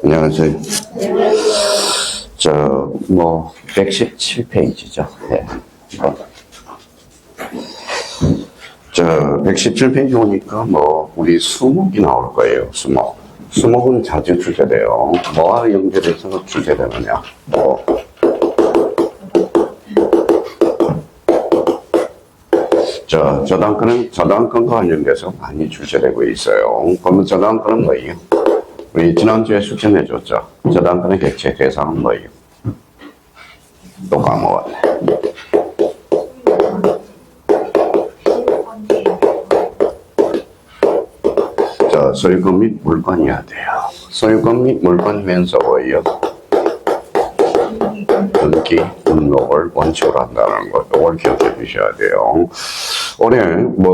안녕하세요. 117페이지죠. 네. 117페이지 오니까 우리 수목이 나올 거예요, 수목. 수목은 자주 출제돼요. 뭐와 연결해서 출제되느냐. 저당권과 관련돼서 많이 출제되고 있어요. 그러면 저당권은 뭐예요? 우리 지난주에 숙제내줬죠. 저당권의 객체 대상은 뭐예요? 또 까먹었네. 소유권 및 물건이어야 돼요. 소유권 및 물건이면서 뭐예요? 등기, 등록을 원칙으로 한다는 것, 이걸 기억해 주셔야 돼요. 올해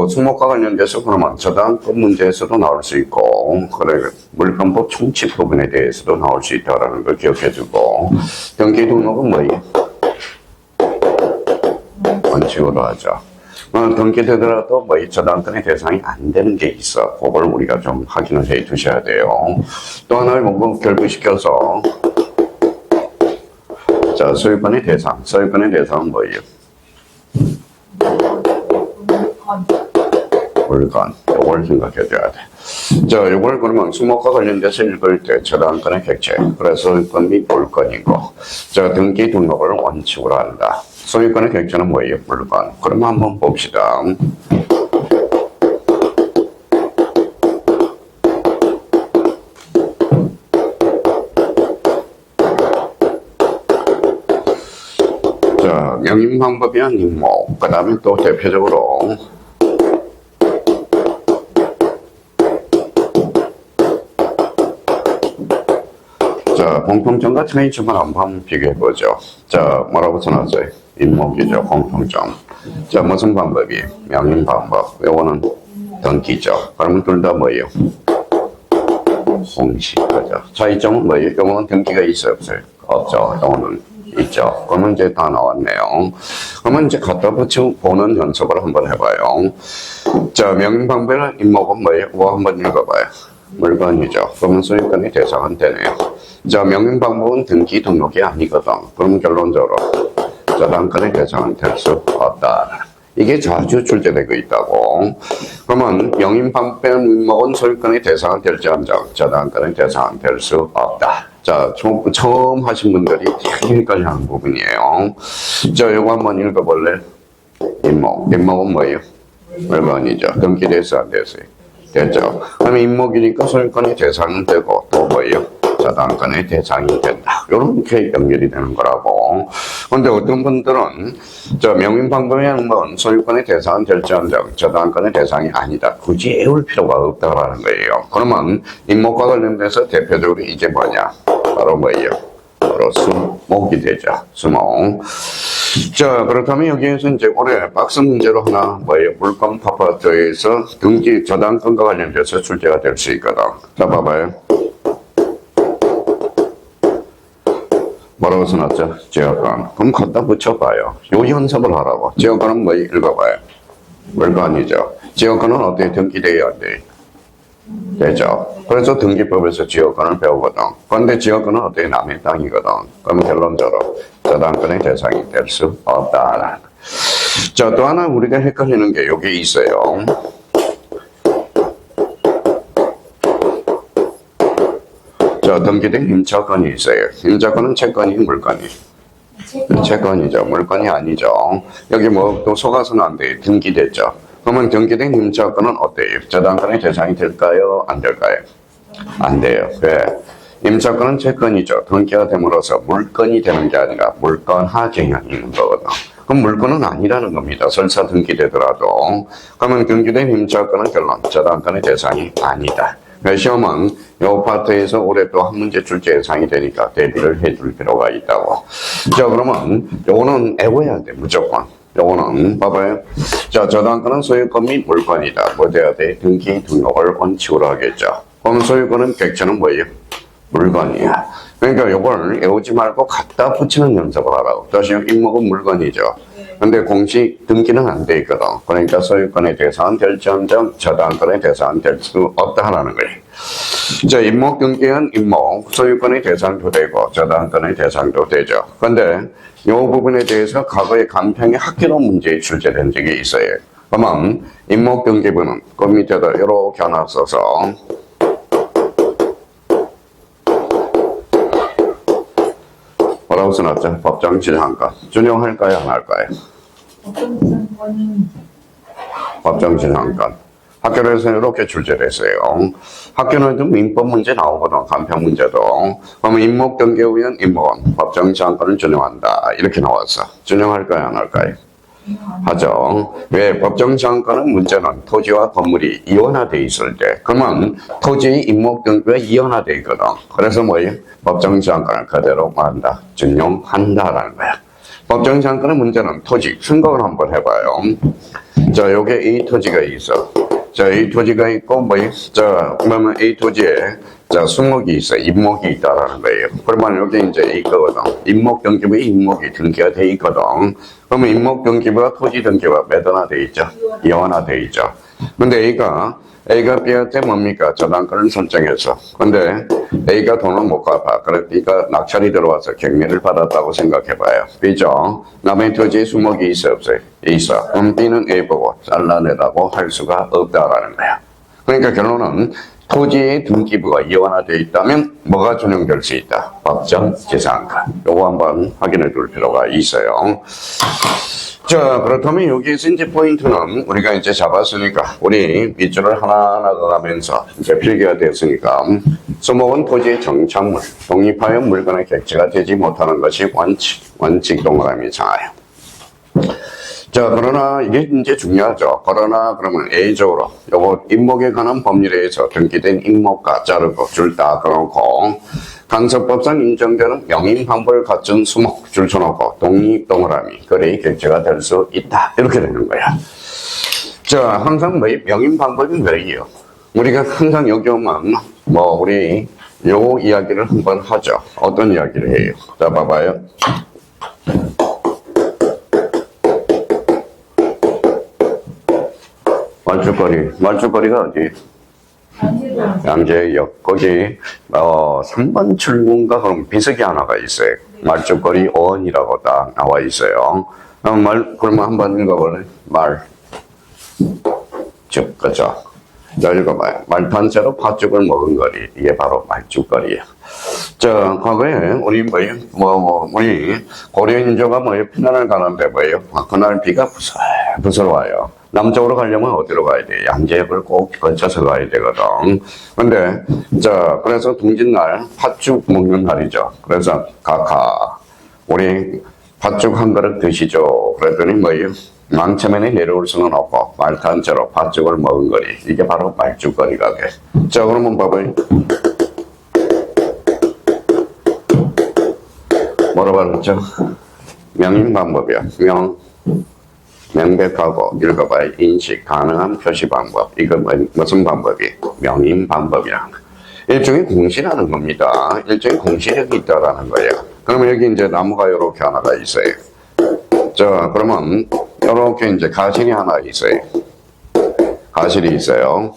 수목과 관련돼서 그러면 저당권 문제에서도 나올 수 있고, 그래 물건법 총칙 부분에 대해서도 나올 수 있다는 걸 기억해 주고, 등기 등록은 뭐예요? 원칙으로 하죠. 등기되더라도 저당권의 대상이 안 되는 게 있어. 그걸 우리가 좀 확인을 해 두셔야 돼요. 또 하나를 결부시켜서 소유권의 대상은 뭐예요? 물건. 이걸 생각해 줘야 돼. 이걸 그러면 수목과 관련돼서 읽을 때 저당권의 객체, 그래서 소유권 및 물건이고, 등기 등록을 원칙으로 한다. 소유권의 객체는 뭐예요? 물건. 그러면 한번 봅시다. 명인 방법이야 임목. 그 다음에 또 대표적으로 공통점과 차이점을 한번 비교해보죠. 뭐라고 써놨어요? 임목이죠, 공통점. 무슨 방법이에요? 명인 방법. 요거는 등기죠. 그러면 둘 다 뭐예요? 공식하죠. 차이점은 뭐예요? 요거는 등기가 있어요, 없어요? 없죠. 요거는 있죠. 그러면 이제 다 나왔네요. 그러면 이제 갖다 붙여보는 연습을 한번 해봐요. 명인 방법의 임목은 뭐예요? 그거 한번 읽어봐요. 물건이죠. 그러면 소유권의 대상은 되네요. 명인 방법은 등기 등록이 아니거든. 그럼 결론적으로 저당권의 대상은 될 수 없다. 이게 자주 출제되고 있다고. 그러면 명인 방법의 임목은 소유권의 대상은 될지언정 저당권의 대상은 될 수 없다. 처음 하신 분들이 되게 헷갈려하는 부분이에요. 요거 한번 읽어볼래? 임목은 뭐예요? 물건이죠. 등기돼서 안 됐어요? 됐죠. 그러면 임목이니까 소유권의 대상은 되고, 또 뭐예요? 저당권의 대상이 된다. 이렇게 연결이 되는 거라고. 근데 어떤 분들은, 명인 방법의 임목은 소유권의 대상은 될지언정 저당권의 대상이 아니다. 굳이 애울 필요가 없다라는 거예요. 그러면 임목과 관련돼서 대표적으로 이게 뭐냐? 바로 뭐예요? 바로 수목이 되죠. 수목. 그렇다면 여기에서 이제 올해 박스 문제로 하나 물건 파파트에서 등기 저당권과 관련돼서 출제가 될 수 있거든. 봐봐요. 뭐라고 써놨죠? 지역권. 그럼 갖다 붙여봐요. 요 연습을 하라고. 지역권은 읽어봐요. 물건이죠. 지역권은 어떻게 등기돼야 안 돼? 되죠. 그래서 등기법에서 지역권을 배우거든. 그런데 지역권은 어떻게 남의 땅이거든. 그러면 결론적으로 저당권의 대상이 될 수 없다. 또 하나 우리가 헷갈리는 게 여기 있어요. 등기된 임차권이 있어요. 임차권은 채권이 물건이? 채권이죠. 물건이 아니죠. 여기 또 속아서는 안 돼요. 등기됐죠. 그러면 등기된 임차권은 어때요? 저당권의 대상이 될까요? 안 될까요? 안 돼요. 왜? 임차권은 채권이죠. 등기가 됨으로써 물건이 되는 게 아니라 물건화 경향이 있는 거거든. 그럼 물건은 아니라는 겁니다. 설사 등기되더라도. 그러면 등기된 임차권은 결론 저당권의 대상이 아니다. 시험은 이 파트에서 올해 또 한 문제 출제 예상이 되니까 대비를 해줄 필요가 있다고. 그러면 요거는 애워야 돼, 무조건. 요거는 봐봐요. 저당권은 소유권 및 물건이다. 뭐 돼야 돼? 등기 등록을 원칙으로 하겠죠. 그럼 소유권은 객체는 뭐예요? 물건이야. 그러니까 요걸 외우지 말고 갖다 붙이는 연습을 하라고. 다시 임목은 물건이죠. 근데 공식 등기는 안 돼 있거든. 그러니까 소유권의 대상은 될지언정 저당권의 대상은 될 수 없다라는 거예요. 자, 임목 등기는 임목, 소유권의 대상도 되고 저당권의 대상도 되죠. 근데 이 부분에 대해서 과거에 간평의 학교론 문제에 출제된 적이 있어요. 그러면 임목 등기부는 그 밑에다 이렇게 하나 써서 뭐라고 써놨죠? 법정 지정권. 준용할까요? 안 할까요? 법정 지정권. 학교에서 이렇게 출제됐어요. 학교는 민법 문제 나오거든, 간평 문제도. 그러면 임목 등기 후에는 임목은 법정 지정권을 준용한다. 이렇게 나왔어. 준용할까요? 안 할까요? 하죠. 왜? 법정 지정권은 문제는 토지와 건물이 이원화되어 있을 때, 그러면 토지의 임목 등기가 이원화되어 있거든. 그래서 뭐예요? 법정 지정권을 그대로 한다. 준용한다라는 거야. 법정 지정권의 문제는 토지, 생각을 한번 해봐요. 자, 요게 A 토지가 있어. 자, A 토지가 있고, 자, 그러면 A 토지에, 자, 수목이 있어. 임목이 있다라는 거예요. 그러면 여기 이제 이거거든. 임목 등기부에 임목이 등기가 돼 있거든. 그러면 임목 등기부가 토지 등기부가 매도나 돼 있죠. 이원화 돼 있죠. 근데 A가 B한테 뭡니까? 저당권을 설정해서. 근데 A가 돈을 못 갚아. 그래서 B가 낙찰이 들어와서 경매를 받았다고 생각해봐요. B죠? 남의 토지에 수목이 있어, 없어요? 있어. 그럼 B는 A 보고 잘라내라고 할 수가 없다라는 거야. 그러니까 결론은 토지의 등기부가 이원화되어 있다면 뭐가 준용될 수 있다? 법정 지상권. 요거 한번 확인해 둘 필요가 있어요. 자, 그렇다면 여기에서 이제 포인트는 우리가 이제 잡았으니까 우리 밑줄을 하나하나 가면서 이제 필기가 됐으니까 수목은 토지의 정착물, 독립하여 물건의 객체가 되지 못하는 것이 원칙 동그라미잖아요. 자, 그러나 이게 이제 중요하죠. 그러나 그러면 A적으로 요거 임목에 관한 법률에 의해서 등기된 임목과 자르고 줄 다 그놓고 간섭법상 인정되는 명인 방법을 갖춘 수목 줄 쳐놓고 독립 동그라미 거래의 객체가 될 수 있다. 이렇게 되는 거야. 자, 항상 명인 방법이 뭐예요? 우리가 항상 여기 오면 우리 요 이야기를 한번 하죠. 어떤 이야기를 해요? 자, 봐봐요. 말죽거리가 어디? 양재역. 거기, 3번 출구인가 그럼 비석이 하나가 있어요. 말죽거리 어원이라고 딱 나와 있어요. 그러면 한번 읽어볼래? 말죽, 그죠? 자, 읽어봐요. 말탄자로 팥죽을 먹은 거리. 이게 바로 말죽거리예요. 자, 과거에 우리 우리 고려인조가 피난을 가는데 그날 비가 부슬부슬 와요. 남쪽으로 가려면 어디로 가야 돼? 양재역을 꼭 거쳐서 가야 되거든. 근데, 자, 그래서 둥진날 팥죽 먹는 날이죠. 그래서 각하, 우리 팥죽 한 그릇 드시죠. 그랬더니 망체면에 내려올 수는 없고, 말탄처럼 팥죽을 먹은 거리. 이게 바로 말죽거리가 돼. 자, 그러면 봐봐요. 뭐라고 그랬죠? 명인 방법이야. 명백하고 읽어봐야 인식 가능한 표시 방법. 이거 무슨 방법이? 명인 방법이라는 거. 일종의 공시라는 겁니다. 일종의 공시력이 있다라는 거예요. 그러면 여기 이제 나무가 이렇게 하나가 있어요. 자, 그러면 이렇게 이제 가실이 하나 있어요. 가실이 있어요.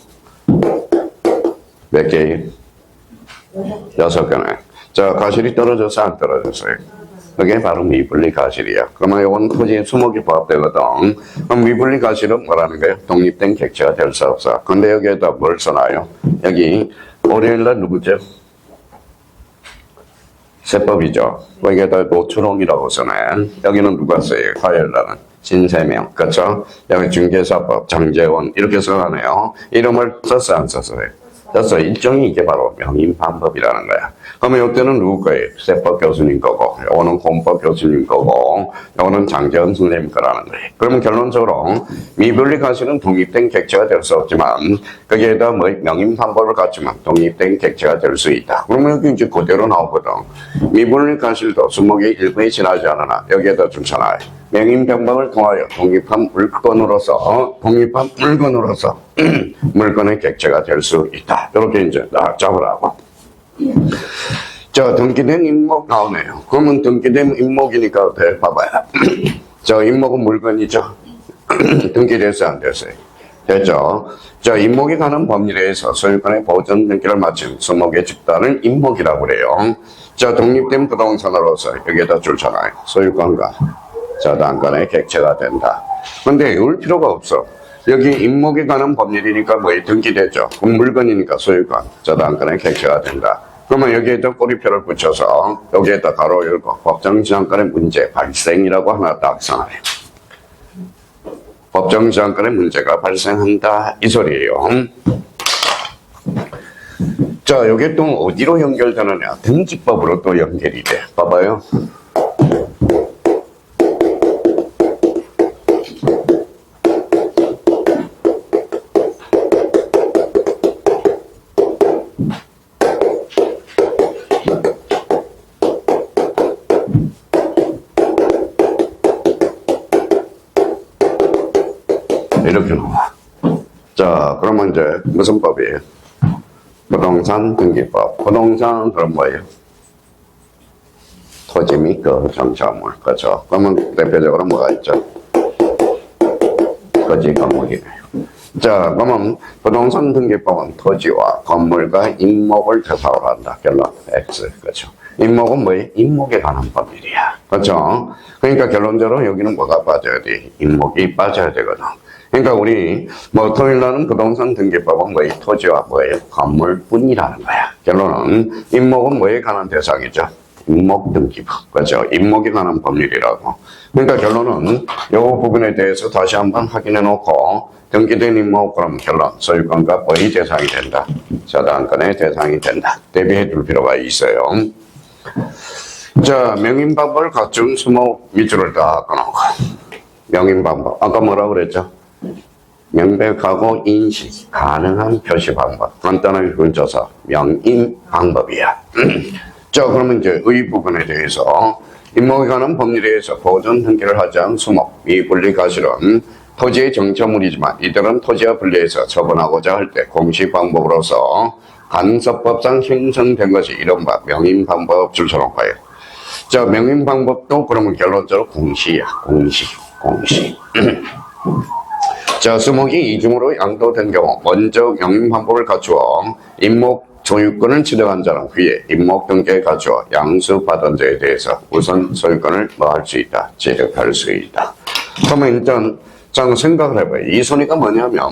몇 개예요? 6개네. 자, 가실이 떨어져서 안 떨어졌어요. 그게 바로 미분리 가실이야. 그러면 이건 토지의 수목이 부합되거든. 그럼 미분리 가실은 뭐라는 거예요? 독립된 객체가 될 수 없어. 근데 여기에다 뭘 써놔요? 여기 월요일날 누구죠? 세법이죠. 여기에다 노초롱이라고 써놔. 여기는 누가 써요? 화요일날은 신세명. 그렇죠? 여기 중개사법, 장재원 이렇게 써가네요. 이름을 썼어 안 썼어요? 그래서 일종의 이게 바로 명인 방법이라는 거야. 그러면 이때는 누구 거예요? 세법 교수님 거고, 요거는 공법 교수님 거고, 요거는 장재원 선생님 거라는 거예요. 그러면 결론적으로 미분리 가실은 독립된 객체가 될 수 없지만 거기에다 명인 방법을 갖추면 독립된 객체가 될 수 있다. 그러면 여기 이제 그대로 나오거든. 미분리 가실도 수목의 일부에 지나지 않으나 여기에다 줄잖아요. 명인 방법을 통하여 독립한 물건으로서 물건의 객체가 될 수 있다. 이렇게 이제 딱 잡으라고. 등기된 임목 나오네요. 그러면 등기된 임목이니까 어때? 봐봐요. 임목은 물건이죠. 등기됐어요, 안 됐어요? 됐죠? 임목이 가는 법률에서 소유권의 보전 등기를 마친 수목의 집단을 임목이라고 그래요. 독립된 부동산으로서 여기에다 줄잖아요. 소유권과 저당권의 객체가 된다. 근데 외울 필요가 없어. 여기 임목이 가는 법률이니까 뭐에 등기됐죠. 그럼 물건이니까 소유권, 저당권의 객체가 된다. 그러면 여기에다 꼬리표를 붙여서 여기에다 가로 열고 법정지상권의 문제 발생이라고 하나 딱 써놔요. 법정지상권의 문제가 발생한다 이 소리예요. 이게 또 어디로 연결되느냐? 등기법으로 또 연결이 돼. 봐봐요. 이렇게 나와. 그러면 이제 무슨 법이에요? 부동산 등기법. 부동산은 그럼 뭐예요? 토지 및 그 정자물. 그렇죠? 그러면 대표적으로 뭐가 있죠? 토지 건물이네요. 그러면 부동산 등기법은 토지와 건물과 임목을 대상으로 한다. 결론 X. 그렇죠? 임목은 뭐예요? 임목에 관한 법률이야. 그렇죠? 그러니까 결론적으로 여기는 뭐가 빠져야 돼? 임목이 빠져야 되거든. 그러니까 우리 토요일 날은 부동산 등기법은 뭐예요? 토지와 뭐예요? 건물뿐이라는 거야. 결론은 임목은 뭐에 관한 대상이죠? 임목 등기법. 그렇죠? 임목에 관한 법률이라고. 그러니까 결론은 이 부분에 대해서 다시 한번 확인해 놓고 등기된 임목 그럼 결론 소유권과 뭐의 대상이 된다. 저당권의 대상이 된다. 대비해 둘 필요가 있어요. 명인방법을 갖춘 수목 밑줄을 딱 끊어놓고 명인방법 아까 뭐라고 그랬죠? 명백하고 인식 가능한 표시 방법. 간단하게 글자서 명인 방법이야. 그러면 이제 의 부분에 대해서 임목에 관한 법률에 의해서 보존 등기를 하지 않은 수목, 이 분리가실은 토지의 정처물이지만 이들은 토지와 분리해서 처분하고자 할 때 공시 방법으로서 간섭법상 형성된 것이 이른바 명인 방법 줄쳐놓고요. 명인 방법도 그러면 결론적으로 공시야. 공시. 수목이 이중으로 양도된 경우 먼저 명인 방법을 갖추어 임목 소유권을 취득한 자는 후에 임목 등기에 갖추어 양수받은 자에 대해서 우선 소유권을 할 수 있다. 취득할 수 있다. 그러면 일단 생각을 해봐요. 이 순위가 뭐냐면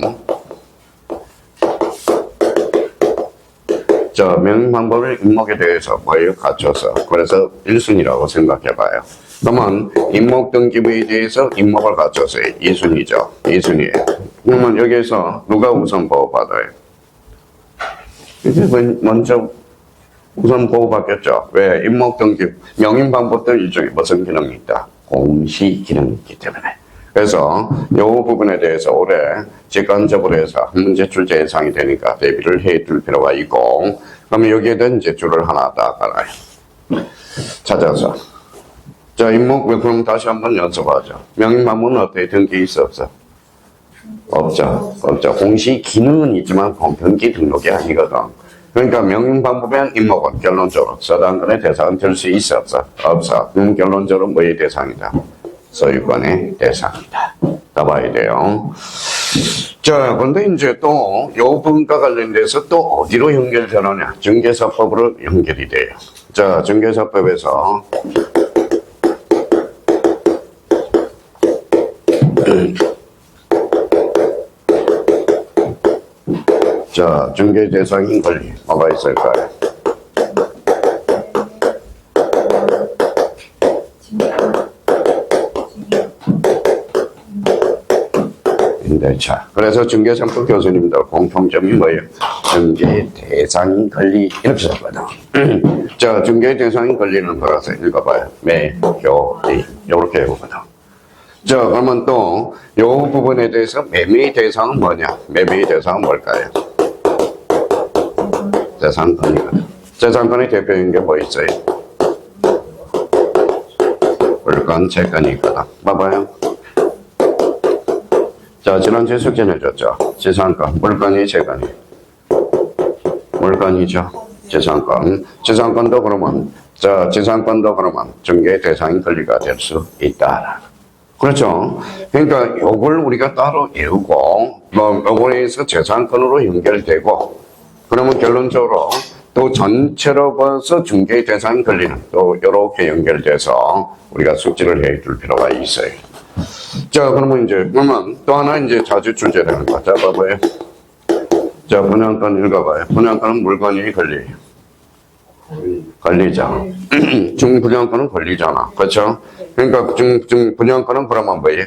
명인 방법을 임목에 대해서 뭐예요? 갖춰서 그래서 1순위라고 생각해봐요. 그러면 임목 등기부에 대해서 임목을 갖춰서 2순위죠. 2순위예요. 그러면 여기에서 누가 우선 보호받아요? 이제 먼저 우선 보호받겠죠. 왜? 임목 등기, 명인 방법도 일종의 무슨 기능이 있다? 공시 기능이 있기 때문에. 그래서 이 부분에 대해서 올해 직관적으로 해서 한 문제 출제 예상이 되니까 대비를 해 둘 필요가 있고, 그러면 여기에 대한 이제 줄을 하나 딱 깔아요. 찾아서. 임목, 그럼 다시 한번 연습하죠. 명인 방법은 어떻게 등기 있어, 없어? 없죠. 공시 기능은 있지만 등기 등록이 아니거든. 그러니까 명인 방법엔 임목은 결론적으로 저당권의 대상은 될 수 있어, 없어? 그럼 결론적으로 뭐의 대상이다? 소유권의 대상이다. 따봐야 돼요. 근데 이제 또, 요 부분과 관련돼서 또 어디로 연결되느냐? 중개사법으로 연결이 돼요. 중개사법에서, 중개 대상인 권리, 뭐가 있을까요? 임대차. 그래서 중개사법 교수님들 공통점이 뭐예요? 중개 대상인 권리, 이렇게 썼거든. 중개 대상인 권리는 뭐라서 읽어봐요. 매효리. 이렇게 읽거든. 그러면 또, 요 부분에 대해서 매매의 대상은 뭐냐? 매매의 대상은 뭘까요? 재산권이거든. 재산권의 대표인 게 뭐 있어요? 물건, 채권이 있거든. 봐봐요. 지난주에 숙제 내줬죠? 재산권, 물건이, 채권이. 물건이죠. 지상권도 그러면, 자, 지상권도 그러면 중개 대상인 권리가 될 수 있다. 그렇죠? 그러니까 요걸 우리가 따로 외우고, 뭐, 요거에서 재산권으로 연결되고, 그러면 결론적으로 또 전체로 봐서 중개 대상 권리는 또 이렇게 연결돼서 우리가 숙지를 해 줄 필요가 있어요. 자, 그러면 이제, 그러면 또 하나 이제 자주 출제되는 거. 자, 봐봐요. 자, 분양권 읽어봐요. 분양권은 물건이 권리죠. 중분양권은 권리잖아. 그렇죠? 그러니까 분양권은 그러면 뭐예요?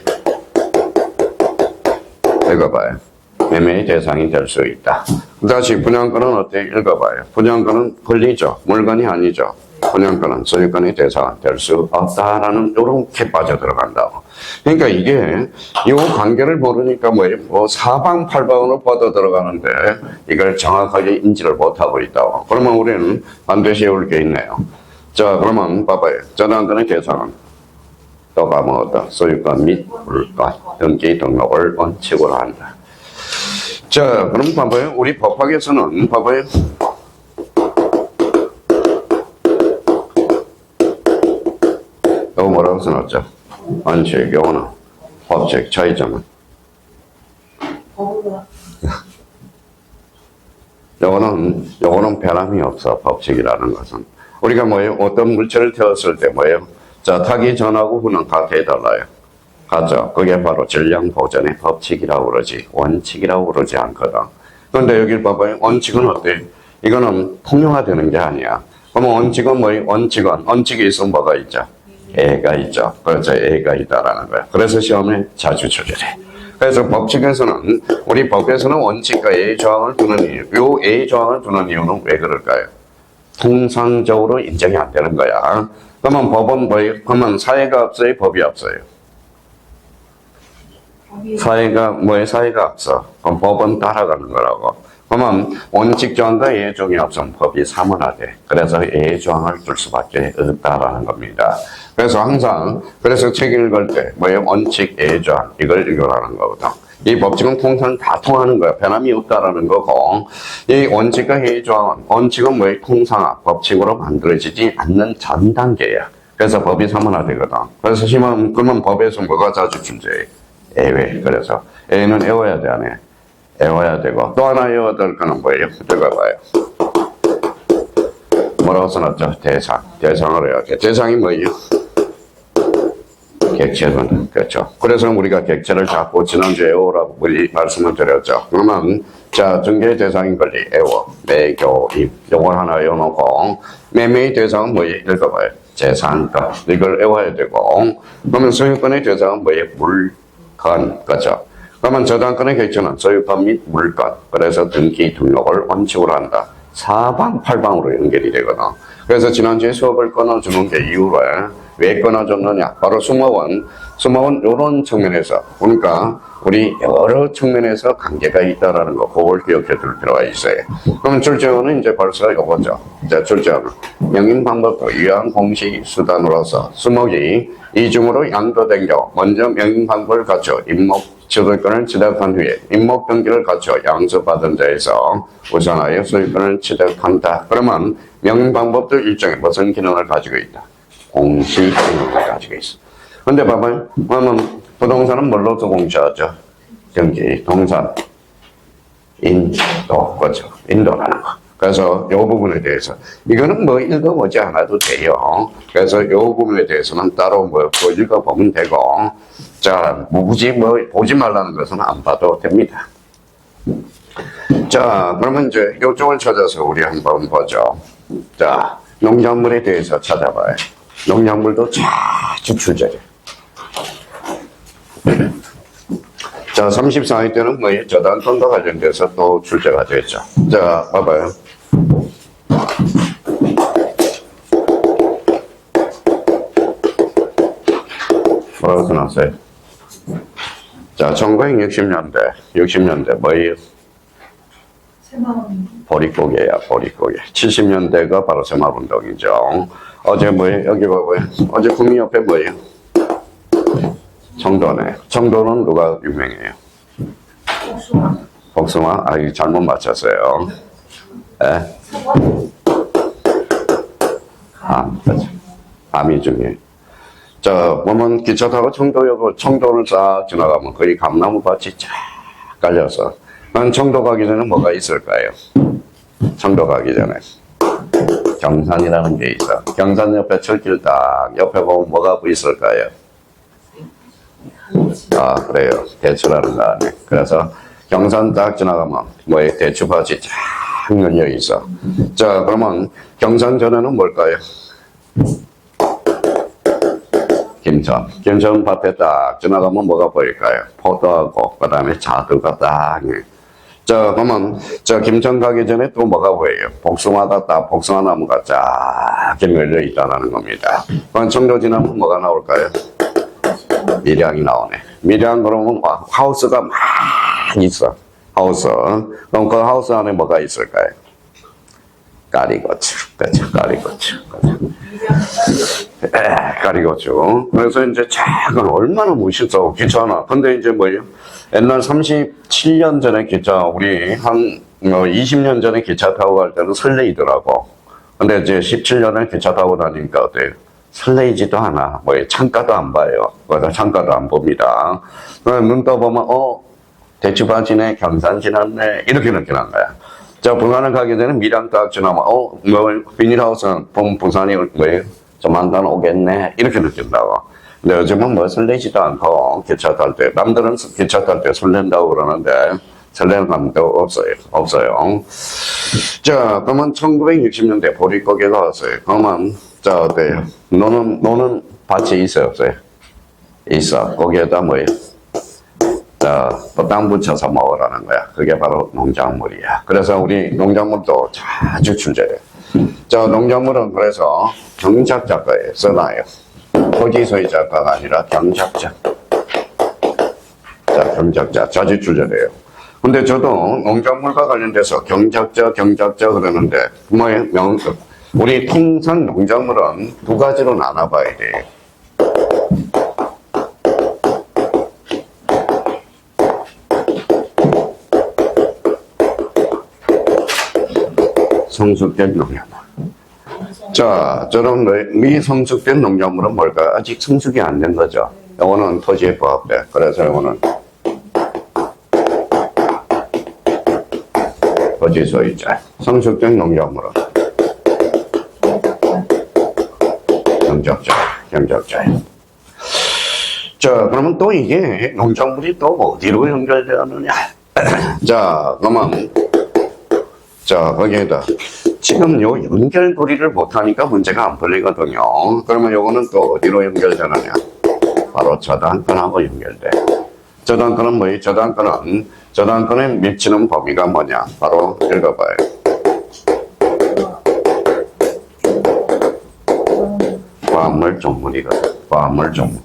읽어봐요. 매매의 대상이 될 수 있다. 다시 분양권은 어때? 읽어봐요. 분양권은 권리죠. 물건이 아니죠. 분양권은 소유권의 대상은 될 수 없다라는 요렇게 빠져들어간다고. 그러니까 이게 이 관계를 모르니까 뭐예요? 뭐 사방팔방으로 뻗어들어가는데 이걸 정확하게 인지를 못하고 있다고. 그러면 우리는 반드시 외울 게 있네요. 자, 그러면 봐봐요. 저당권의 대상은 또 까먹었다. 소유권 및 물건, 등기 등록을 원칙으로 한다. 자, 그럼 봐봐요. 우리 법학에서는 봐봐요. 이거 뭐라고 써놨죠? 원칙, 요거는 법칙, 차이점은? 요거는 변함이 없어, 법칙이라는 것은. 우리가 뭐예요? 어떤 물체를 태웠을 때 뭐예요? 자, 타기 전하고 후는 같게 해달라요. 같죠? 그게 바로 질량 보존의 법칙이라고 그러지, 원칙이라고 그러지 않거든. 그런데 여기 봐봐요. 원칙은 어때? 이거는 통용화되는 게 아니야. 그러면 원칙은 뭐예요? 원칙이 있으면 뭐가 있죠? 애가 있죠. 그렇죠. 애가 있다라는 거야. 그래서 시험에 자주 출제돼. 그래서 법칙에서는, 우리 법에서는 원칙과 애의 조항을 두는 이유, 요 애의 조항을 두는 이유는 왜 그럴까요? 통상적으로 인정이 안 되는 거야. 그러면 법은 뭐예요? 그러면 사회가 없어요? 법이 없어요? 사회가 없어. 그럼 법은 따라가는 거라고. 그러면 원칙 조항과 예의 조항이 없으면 법이 사문화돼. 그래서 예의 조항을 둘 수밖에 없다라는 겁니다. 그래서 항상, 그래서 책 읽을 때, 뭐예요? 원칙, 예의 조항, 이걸 읽으라는 거거든. 이 법칙은 통상 다 통하는 거야. 변함이 없다라는 거고, 이 원칙과 예의 조항은, 원칙은 뭐예요? 통상화, 법칙으로 만들어지지 않는 전 단계야. 그래서 법이 사문화되거든. 그래서 심한, 그러면 법에서 뭐가 자주 출제해? 애외. 그래서 애는 애워야 돼, 안 해? 애워야 되고, 또 하나 애워야 될 거는 뭐예요? 들어가봐요. 뭐라고 써놨죠? 대상을 해야 돼. 대상이 뭐예요? 객체군. 그렇죠. 그래서 우리가 객체를 자꾸 지난주에 애워라고 말씀을 드렸죠. 그러면, 자, 중개 대상인 권리, 애워, 매교임. 요걸 하나 외워놓고, 매매의 대상은 뭐예요? 읽어봐요. 재산권. 이걸 애워야 되고, 그러면 소유권의 대상은 뭐예요? 물건. 그렇죠. 그러면 저당권의 객체는 소유권 및 물건. 그래서 등기 등록을 원칙으로 한다. 사방팔방으로 연결이 되거든. 그래서 지난주에 수업을 끊어주는 게 이유로 왜 끊어줬느냐? 바로 수목원 이런 측면에서, 그러니까 우리 여러 측면에서 관계가 있다라는 거, 그걸 기억해 둘 필요가 있어요. 그러면 출제원은 이제 벌써 요거죠. 이제 출제원은 명인 방법도 유효한 공식 수단으로서 수목이 이중으로 양도된 경우 먼저 명인 방법을 갖춰 임목 취득권을 취득한 후에 임목 등기를 갖춰 양수받은 자에서 우선하여 소유권을 취득한다. 그러면 명인 방법도 일종의 무슨 기능을 가지고 있다? 공시 기능을 가지고 있어. 근데 봐봐요. 그러면 부동산은 뭘로서 공시하죠? 등기, 동산, 인도, 그렇죠. 인도라는 거. 그래서 이 부분에 대해서 이거는 뭐 읽어보지 않아도 돼요. 그래서 이 부분에 대해서는 따로 뭐 읽어보면 되고, 자, 굳이 뭐 보지 말라는 것은 안 봐도 됩니다. 자, 그러면 이제 이쪽을 찾아서 우리 한번 보죠. 자, 농작물에 대해서 찾아봐요. 농작물도 자주 출제돼. 자, 34회 때는 뭐예요? 저당권과 관련돼서 또 출제가 됐죠. 자, 봐봐요. 뭐라고 써놨어요? 자, 1960년대 뭐예요? 보릿고개야, 보릿고개. 70년대가 바로 새마을운동이죠. 어제 뭐예요? 여기 봐봐요. 어제 국민협회 뭐예요? 청도네. 청도는 누가 유명해요? 복숭아? 아, 이거 잘못 맞췄어요. 에? 그렇죠. 암이 중요해. 자, 보면 기차 타고 청도를 쫙 지나가면 거의 감나무밭이 쫙 깔려서. 난 청도 가기 전에 뭐가 있을까요? 청도 가기 전에. 경산이라는 게 있어. 경산 옆에 철길 딱 옆에 보면 뭐가 있을까요? 그래요. 대추라는 거 안에. 그래서 경산 딱 지나가면 뭐에 대추밭이 쫙 열려 있어. 자, 그러면 경산 전에는 뭘까요? 김천. 김천 밭에 딱 지나가면 뭐가 보일까요? 포도하고, 그 다음에 자두가 딱. 자, 그러면, 김천 가기 전에 또 뭐가 보여요? 복숭아 나무가 쫙 열려 있다는 겁니다. 그럼 청도 지나면 뭐가 나올까요? 밀양이 나오네. 밀양 그러면 하우스가 막 있어. 하우스. 그럼 그 하우스 안에 뭐가 있을까요? 까리고추. 그렇죠. 까리고추. 까리고추. 그래서 이제 작은 얼마나 멋있어. 기차나. 근데 이제 뭐예요? 옛날 37년 전에 기차, 우리 한 20년 전에 기차 타고 갈 때는 설레이더라고. 근데 이제 17년에 기차 타고 다니니까 어때요? 설레이지도 않아. 창가도 안 봐요. 창가도 안 봅니다. 눈 떠보면, 대추밭이네, 경산 지났네. 이렇게 느끼는 거야. 자, 부산을 가기 전에 밀양 딱 지나면, 비닐하우스는 부산이 뭐예요? 조만간 오겠네. 이렇게 느낀다고. 근데 요즘은 설레지도 않고, 기차 탈 때, 남들은 기차 탈 때 설렌다고 그러는데, 설레는 감도 없어요. 자, 그러면 1960년대 보릿고개가 왔어요. 그러면, 자, 어때요? 노는 밭이 있어요, 없어요? 있어. 거기에다 뭐예요? 자, 또 땅 붙여서 먹으라는 거야. 그게 바로 농작물이야. 그래서 우리 농작물도 자주 출제돼요. 자, 농작물은 그래서 경작작가에 써놔요. 토지소유 작가가 아니라 경작자. 자, 경작자. 자주 출제돼요. 근데 저도 농작물과 관련돼서 경작자 그러는데, 우리 통상 농작물은 두 가지로 나눠봐야 돼요. 성숙된 농작물. 자, 저런 미성숙된 농작물은 뭘까? 아직 성숙이 안 된 거죠. 이거는 토지에 부합돼. 그래서 이거는 토지 소유자. 성숙된 농작물은 경작자예요. 자, 그러면 또 이게 농작물이 또 어디로 연결되느냐? 자, 그러면 거기에다 지금 요 연결고리를 못하니까 문제가 안 풀리거든요. 그러면 요거는 또 어디로 연결되느냐? 바로 저당권하고 연결돼. 저당권은 뭐예요? 저당권에 미치는 범위가 뭐냐? 바로 읽어봐요. 과물 종물이거든. 과물 종물.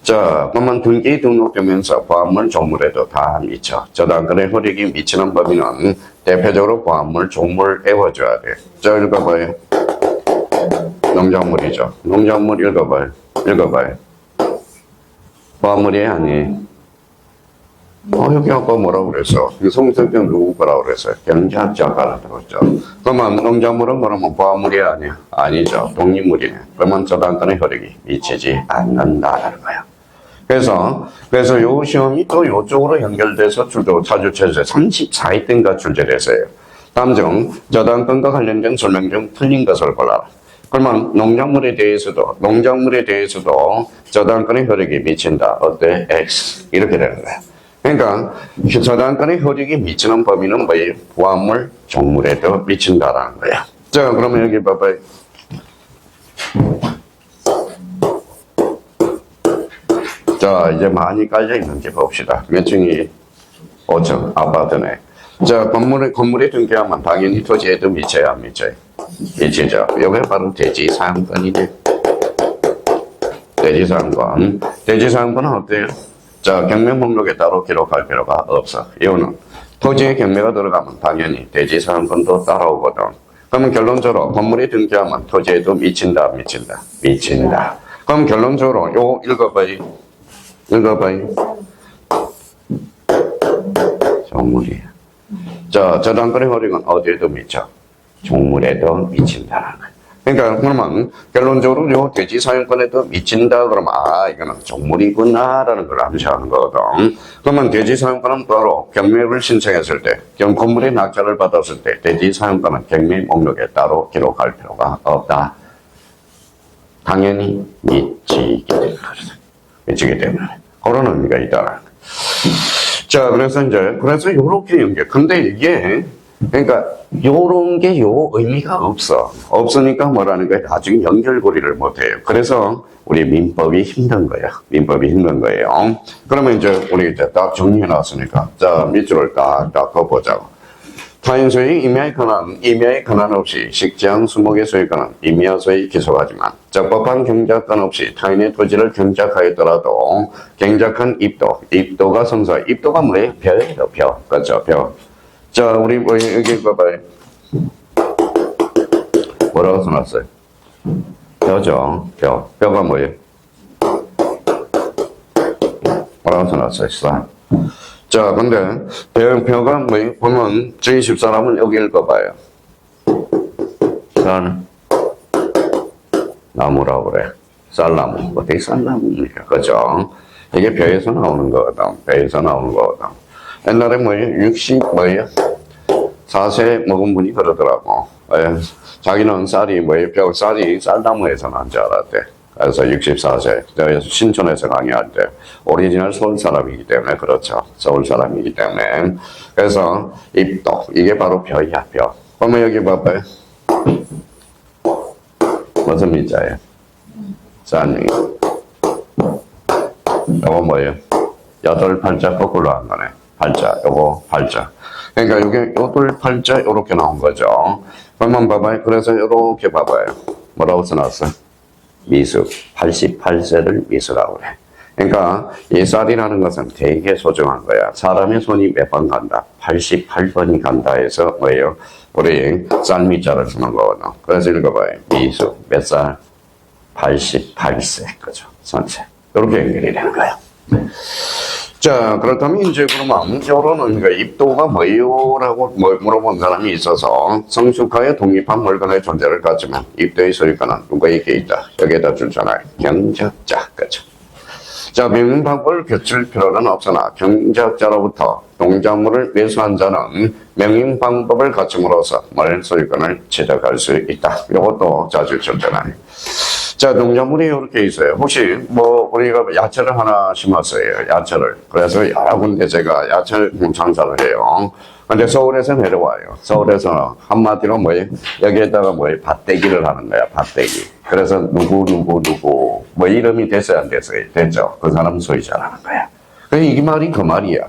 자, 그러면 등기 등록되면서 과물 종물에도 다 미쳐. 저당권의 효력이 미치는 범위는 대표적으로 과물 종물 외워줘야 돼. 자, 읽어봐요. 농작물이죠. 농작물 읽어봐요. 과물이 아니에요. 여기 아까 뭐라고 그랬어? 성격은 누구 거라고 그랬어요? 경작자가 들었죠. 그러면 농작물은 그러면 과물이 아니야? 아니죠. 독립물이네. 그러면 저당권의 효력이 미치지 않는다라는 거야. 그래서 요 시험이 또 요쪽으로 연결돼서 자주 출제 34회 때인가 출제됐어요. 다음 중 저당권과 관련된 설명 중 틀린 것을 골라라. 그러면 농작물에 대해서도 저당권의 효력이 미친다. 어때? X. 이렇게 되는 거야. 그러니까 저당권의 효력이 미치는 범위는 뭐예요? 부합물, 종물에도 미친다라는 거야. 자, 그러면 여기 봐봐요. 자, 이제 많이 깔려 있는지 봅시다. 몇 층이? 5층 아파트네. 자, 건물에 등기하면 당연히 토지에도 미쳐요, 안 미쳐요? 미치죠. 이게 바로 대지사항권이네. 대지사항권은 어때요? 자, 경매 목록에 따로 기록할 필요가 없어. 이유는 토지에 경매가 들어가면 당연히 대지사항권도 따라오거든. 그러면 결론적으로 건물에 등기하면 토지에도 미친다, 안 미친다? 미친다. 그럼 결론적으로 요거 읽어봐요. 종물이야. 자, 저당권의 효력은 어디에도 미쳐? 종물에도 미친다는 거야. 그러니까 그러면 결론적으로 요 대지 사용권에도 미친다 그러면 이거는 종물이구나라는 걸 암시하는 거거든. 그러면 대지 사용권은 따로 경매를 신청했을 때, 건물의 낙찰을 받았을 때 대지 사용권은 경매 목록에 따로 기록할 필요가 없다. 당연히 미치게 되는 거죠. 미치기 때문에 그런 의미가 있다. 자, 그래서 요렇게 연결. 근데 이게 그러니까 요런 게 요 의미가 없어. 없으니까 뭐라는 거야? 나중에 연결고리를 못 해요. 그래서 우리 민법이 힘든 거야. 민법이 힘든 거예요. 그러면 이제 우리 이제 딱 정리해 놨으니까 자, 밑줄을 딱 긋보자고. 타인소의 임야의 권한 없이 식지한 수목의 소유권은 임야소의 기소하지만 적법한 경작권 없이 타인의 토지를 경작하였더라도 경작한 입도가 성사. 입도가 뭐예요? 벼예요, 벼. 그렇죠, 벼. 자, 우리 여기 봐봐요. 뭐라고 써놨어요? 벼죠, 벼. 벼가 뭐예요? 뭐라고 써놨어요? 쌀. 자, 근데 벼가 뭐예요? 보면 저희 집사람은 여기 읽어봐요. 쌀 나무라고 그래. 쌀나무. 어떻게 쌀나무입니까? 그죠? 이게 벼에서 나오는 거거든. 벼에서 나오는 거거든. 옛날에 뭐예요? 4세 먹은 분이 그러더라고. 자기는 쌀이 뭐예요? 쌀이 쌀나무에서 난 줄 알았대. 그래서 64세. 신촌에서 강의할 때. 오리지널 서울 사람이기 때문에 그렇죠. 서울 사람이기 때문에. 그래서 입도. 이게 바로 벼야, 벼. 그러면 여기 봐봐요. 무슨 밑자예요? 쌀이. 이거 뭐예요? 8팔자 거꾸로 한 거네. 팔자, 요거 팔자. 그러니까 이게 8팔자 요렇게 나온 거죠. 그러면 봐봐요. 그래서 요렇게 봐봐요. 뭐라고 써놨어? 미수. 88세를 미수라고 그래. 그러니까 이 쌀이라는 것은 되게 소중한 거야. 사람의 손이 몇 번 간다? 88번이 간다 해서 뭐예요? 우리 쌀미자를 쓰는 거거든. 그래서 읽어봐요. 미수. 몇 살? 88세. 그죠? 선체. 이렇게 연결이 되는 거야. 자, 그렇다면 이제 그러면 요런 의미가 입도가 뭐예요? 라고 물어본 사람이 있어서 성숙하여 독립한 물건의 존재를 갖지만 입도의 소유권은 누구에게 있다? 여기에다 주잖아요. 경작자. 그죠? 자, 명인방법을 갖출 필요는 없으나 경작자로부터 농작물을 매수한 자는 명인방법을 갖춤으로써 소유권을 취득할 수 있다. 이것도 자주 출제나요. 자, 농작물이 이렇게 있어요. 혹시 우리가 야채를 하나 심었어요. 야채를. 그래서 여러 군데 제가 야채 장사를 해요. 근데 서울에서 내려와요. 서울에서 한마디로 여기에다가 밭대기를 하는 거야. 밭대기. 그래서 누구 이름이 됐어요, 안 됐어요? 됐죠. 그 사람 소유자라는 거야. 이 말이 그 말이야.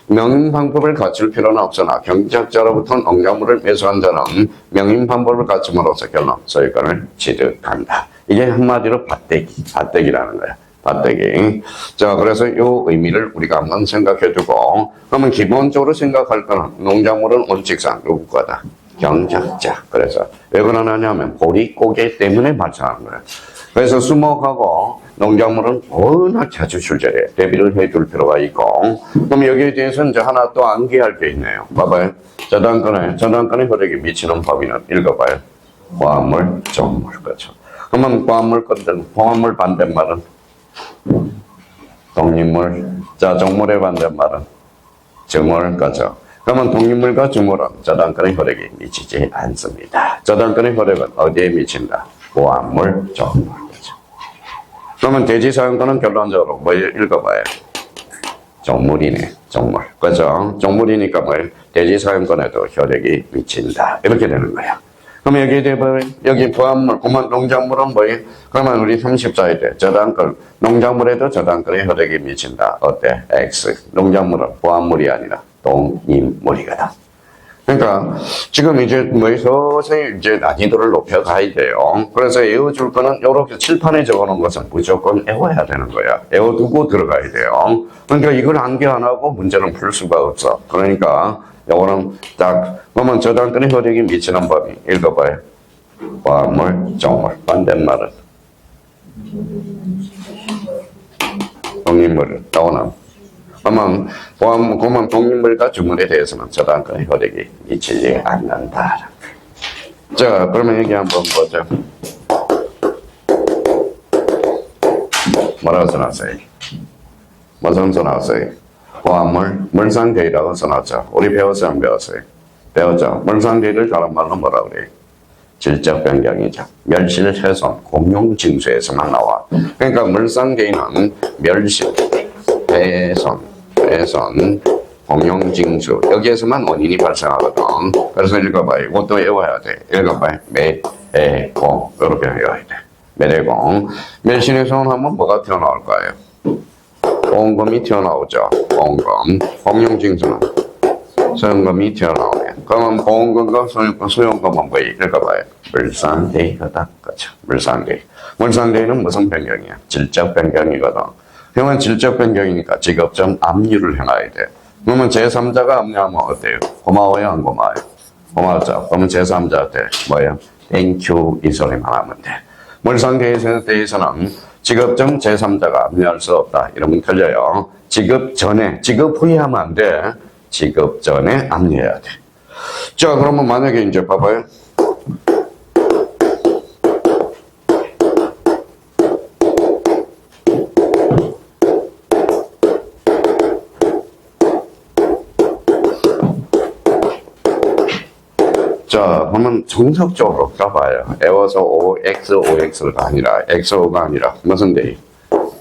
명인방법을 갖출 필요는 없으나 경작자로부터 농작물을 매수한 자는 명인방법을 갖춤으로써 결론 소유권을 취득한다. 이게 한마디로 밭대기라는 거야. 밭대기. 자, 그래서 이 의미를 우리가 한번 생각해두고, 그러면 기본적으로 생각할 거는 농작물은 원칙상 누구 거다? 경작자. 그래서 왜 그러냐면 보릿고개 때문에 발생하는 거야. 그래서 수목하고 농작물은 워낙 자주 출제해. 대비를 해줄 필요가 있고, 그럼 여기에 대해서 이제 하나 또 암기할 게 있네요. 봐봐요. 저당권의 효력이 미치는 법인은 읽어봐요. 포함물, 종물. 그렇죠. 그러면 포함물 반대말은 독립물. 자, 종물의 반대말은 정물. 그렇죠. 그러면 독립물과 주물은 저당권의 효력이 미치지 않습니다. 저당권의 효력은 어디에 미친다? 포함물, 종물. 그렇죠. 그러면 대지사용권은 결론적으로 읽어봐요. 종물이네, 종물. 그렇죠. 종물이니까 대지사용권에도 효력이 미친다. 이렇게 되는 거야. 그럼 여기에 대해서 여기 포함물, 그러면 농작물은 그러면 우리 34에 돼. 저당권, 농작물에도 저당권의 효력이 미친다. 어때? X. 농작물은 포함물이 아니라 독립물이거든. 그러니까 지금 이제 서서히 이제 난이도를 높여가야 돼요. 그래서 외워줄 거는 이렇게 칠판에 적어놓은 것은 무조건 외워야 되는 거야. 외워두고 들어가야 돼요. 그러니까 이걸 암기 안 하고 문제는 풀 수가 없어. 그러니까 요거는 그러면 저당권의 효력이 미치는 법이 읽어봐요. 포함물, 종물. 반대말은 독립물을 나오나. 그러면 독립물과 주물에 대해서는 저당권의 효력이 미치지 않는다. 자, 그러면 여기 한번 보자. 뭐라고 써놨어요? 무슨 써놨어요? 화물, 물상대의라고 써놨죠. 우리 배웠어요, 안 배웠어요? 배웠죠. 물상대의를 다른 말로 뭐라 그래요? 질적 변경이죠. 멸실, 훼손, 공용 징수에서만 나와. 그러니까 물상대의는 멸실, 훼손, 공용 징수 여기에서만 원인이 발생하거든. 그래서 읽어봐요. 이것도 외워야 돼. 읽어봐요. 매대공 이렇게 외워야 돼. 매대공. 멸실훼손 하면 뭐가 튀어나올 거예요? 보험금이 튀어나오죠. 보험금. 공용 징수는 소형금이 튀어나오네. 그러면 보험금과 소형금은 뭐예요? 읽어봐요. 물상대의거다. 그렇죠. 물상대의. 물상대의는 무슨 변경이야? 질적 변경이거든. 그러면 질적 변경이니까 직업적 압류를 해놔야 돼. 그러면 제3자가 압류하면 어때요? 고마워요, 안 고마워요? 고마웠죠. 그러면 제3자한테 뭐예요? 땡큐 이 소리만 하면 돼. 물상대의에 대해서는 직업적 제3자가 압류할 수 없다. 이러면 틀려요. 직업 전에, 직업 후에 하면 안 돼. 직업 전에 압류해야 돼. 자, 그러면 만약에 이제 봐봐요. 자, 그러면 정석적으로 가봐요. 애워서 OX, OX가 아니라, XO가 아니라, 무슨 데이?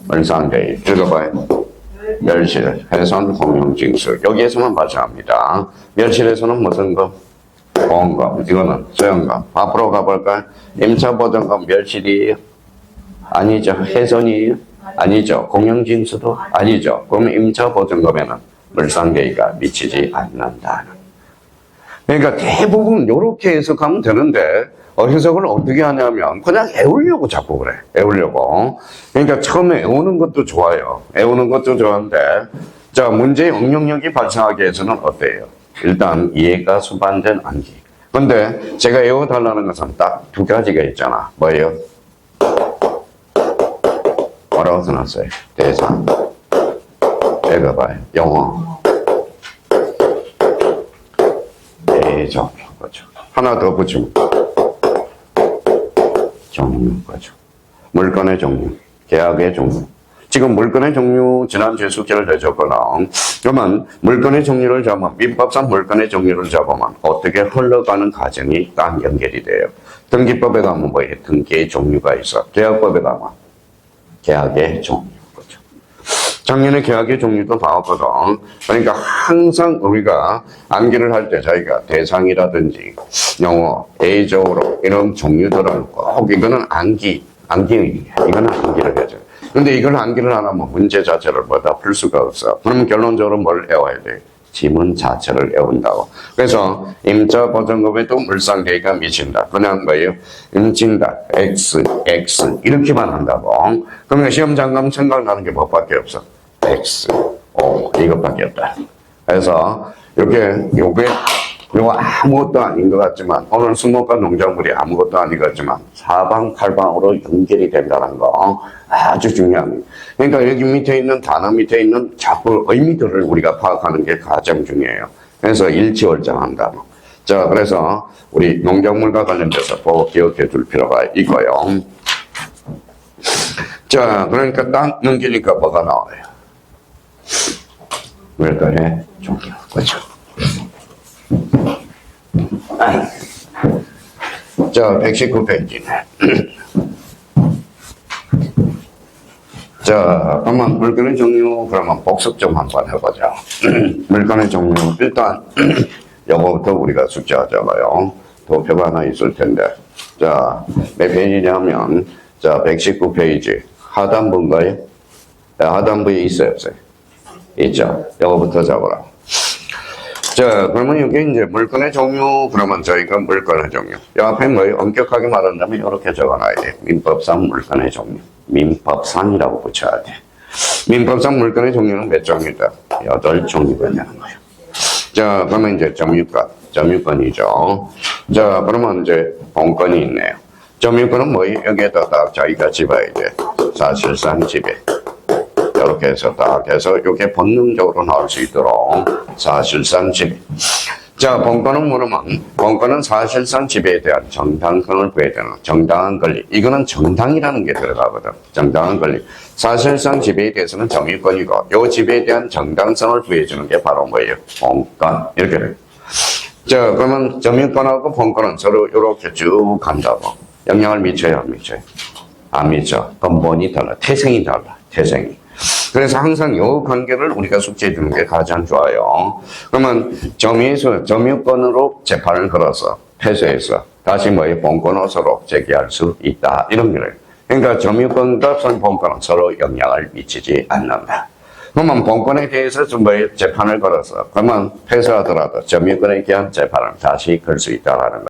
물상데이. 읽어봐요. 멸실, 훼손, 공용징수. 여기에서만 발생합니다. 멸실에서는 무슨 거? 보험금. 이거는 소형금. 앞으로 가볼까요? 임차보증금 멸실이에요? 아니죠. 훼손이에요? 아니죠. 공용징수도 아니죠. 그럼 임차보증금에는 물상데이가 미치지 않는다는. 그러니까 대부분 이렇게 해석하면 되는데 해석을 어떻게 하냐면 그냥 애우려고 자꾸 그래. 애우려고. 그러니까 처음에 애우는 것도 좋아요. 애우는 것도 좋은데 자, 문제의 응용력이 발생하기 위해서는 어때요? 일단 이해가 수반된 암기. 근데 제가 애워달라는 것은 딱 두 가지가 있잖아. 뭐예요? 뭐라고 써놨어요? 대상. 읽어봐요. 영어. 대정. 그렇죠. 하나 더 붙이면 종류. 그렇죠. 물건의 종류. 계약의 종류. 지금 물건의 종류 지난주에 숙제를 내줬거나 그러면 물건의 종류를 잡으면 민법상 물건의 종류를 잡으면 어떻게 흘러가는 과정이 딱 연결이 돼요. 등기법에 가면 뭐예요? 등기의 종류가 있어. 계약법에 가면 계약의 종류. 그렇죠. 작년에 계약의 종류도 나왔거든. 그러니까 항상 우리가 암기를 할 때 저희가 대상이라든지 영어, A적으로 이런 종류들은 꼭 이거는 암기 이거는 암기를 해줘요. 근데 이걸 암기를 안 하면 문제 자체를 뭐다 풀 수가 없어. 그러면 결론적으로 뭘 외워야 돼? 지문 자체를 외운다고. 그래서 임차보증금에도 물상대의가 미친다. 그냥 뭐예요? 임친다. X 이렇게만 한다고. 그러면 시험 장관 생각나는 게 뭐밖에 없어? X, O 이것밖에 없다. 그래서 요게 아무것도 아닌 것 같지만 오늘 수목과 농작물이 아무것도 아닌 것 같지만 사방팔방으로 연결이 된다는 거 아주 중요합니다. 그러니까 여기 밑에 있는 단어 밑에 있는 자꾸 의미들을 우리가 파악하는 게 가장 중요해요. 그래서 일치월장한다. 자, 그래서 우리 농작물과 관련돼서 꼭 기억해 둘 필요가 있고요. 자, 그러니까 딱 넘기니까 뭐가 나와요? 물건의 종류. 그렇죠. 자, 119페이지네. 자, 그러면 물건의 종류, 그러면 복습 좀 한번 해보자. 물건의 종류, 일단, 요거부터 우리가 숙제하자고요. 도표가 하나 있을 텐데. 자, 몇 페이지냐면, 자, 119페이지. 하단부인가요? 하단부에 있어요, 없어요? 있죠. 요거부터 잡으라. 자, 그러면 여기 이제 물건의 종류, 그러면 저희가 물건의 종류. 이 앞에 뭐예요? 엄격하게 말한다면 이렇게 적어놔야 돼. 민법상 물건의 종류. 민법상이라고 붙여야 돼. 민법상 물건의 종류는 몇 종류다? 8종류가 되는 거예요. 자, 그러면 이제 점유권이죠. 자, 그러면 이제 본권이 있네요. 점유권은 뭐예요? 여기에다 딱 자기가 집어야 돼. 사실상 집에. 이렇게 해서 딱 해서 이게 본능적으로 나올 수 있도록 사실상 지배. 자, 본권은 뭐냐면, 본권은 사실상 지배에 대한 정당성을 부여되는 정당한 권리. 이거는 정당이라는 게 들어가거든. 정당한 권리. 사실상 지배에 대해서는 점유권이고, 요 지배에 대한 정당성을 부여해주는 게 바로 뭐예요? 본권. 이렇게 돼요. 자, 그러면 점유권하고 본권은 서로 이렇게 쭉 간다고. 영향을 미쳐요, 안 미쳐요? 안 미쳐. 근본이 달라. 태생이 달라. 태생이. 그래서 항상 이 관계를 우리가 숙지해 두는 게 가장 좋아요. 그러면 점유권으로 재판을 걸어서 패소해서 다시 뭐의 본권으로 서로 제기할 수 있다. 이런 거예요. 그러니까 점유권과 본권은 서로 영향을 미치지 않는다. 그러면 본권에 대해서 좀 뭐의 재판을 걸어서 그러면 패소하더라도 점유권에 대한 재판을 다시 걸 수 있다라는 거.